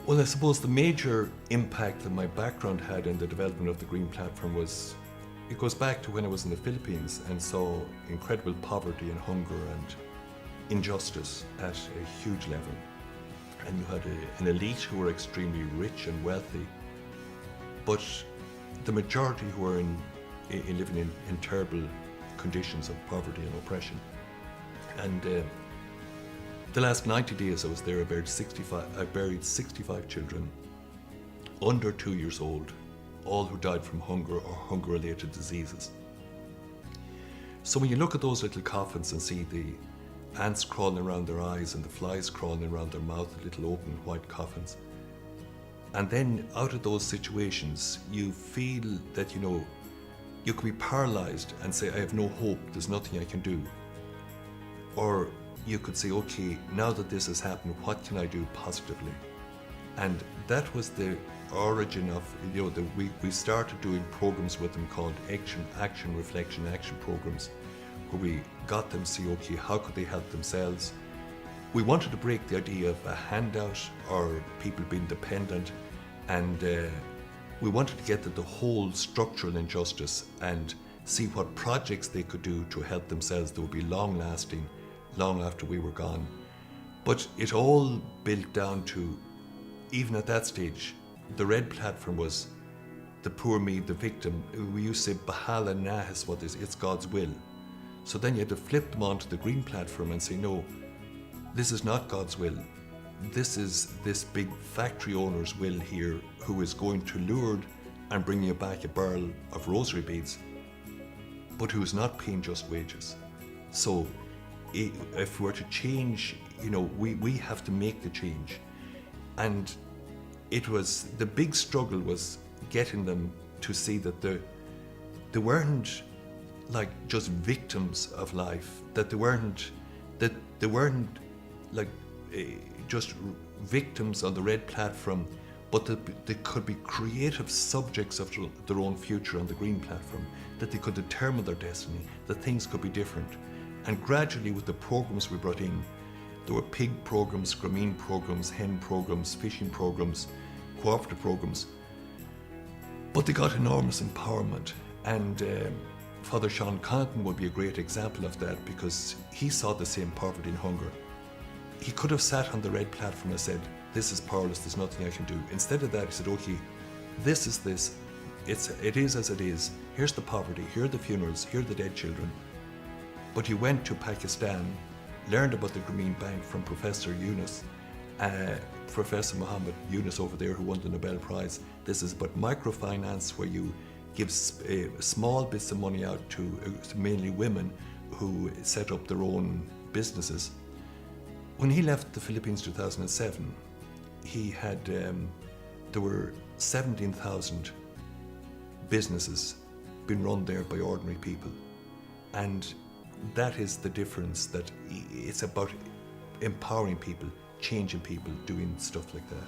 Well, I suppose the major impact that my background had in the development of the Green Platform was, it goes back to when I was in the Philippines and saw incredible poverty and hunger and injustice at a huge level. And you had an elite who were extremely rich and wealthy, but the majority who were living in terrible conditions of poverty and oppression. And the last 90 days I was there, I buried 65 children under 2 years old, all who died from hunger or hunger-related diseases. So when you look at those little coffins and see the ants crawling around their eyes and the flies crawling around their mouth, little open white coffins, and then out of those situations, you feel that, you could be paralyzed and say, I have no hope, there's nothing I can do. Or you could say, okay, now that this has happened, what can I do positively? And that was the origin of, we started doing programs with them called action, reflection, action programs, where we got them to see, okay, how could they help themselves? We wanted to break the idea of a handout or people being dependent, and we wanted to get at the whole structural injustice and see what projects they could do to help themselves that would be long-lasting, long after we were gone. But it all built down to, even at that stage, the red platform was the poor me, the victim. We used to say, Bahala Nahis, what is it's God's will. So then you had to flip them onto the green platform and say, no, this is not God's will. This is this big factory owner's will here, who is going to lure and bring you back a barrel of rosary beads, but who is not paying just wages. So if we're to change, we have to make the change. And the big struggle was getting them to see that they weren't like just victims of life, that they weren't like just victims on the red platform, but that they could be creative subjects of their own future on the green platform, that they could determine their destiny, that things could be different. And gradually, with the programs we brought in, there were pig programs, grameen programs, hen programs, fishing programs, cooperative programs, but they got enormous empowerment. And Father Sean Connaughton would be a great example of that, because he saw the same poverty and hunger. He could have sat on the red platform and said, this is powerless, there's nothing I can do. Instead of that, he said, okay, this is this, it is as it is, here's the poverty, here are the funerals, here are the dead children. But he went to Pakistan, learned about the Grameen Bank from Professor Yunus, Professor Muhammad Yunus over there, who won the Nobel Prize. This is about microfinance, where you give small bits of money out to mainly women who set up their own businesses. When he left the Philippines in 2007, he had, there were 17,000 businesses being run there by ordinary people. And that is the difference, that it's about empowering people, changing people, doing stuff like that.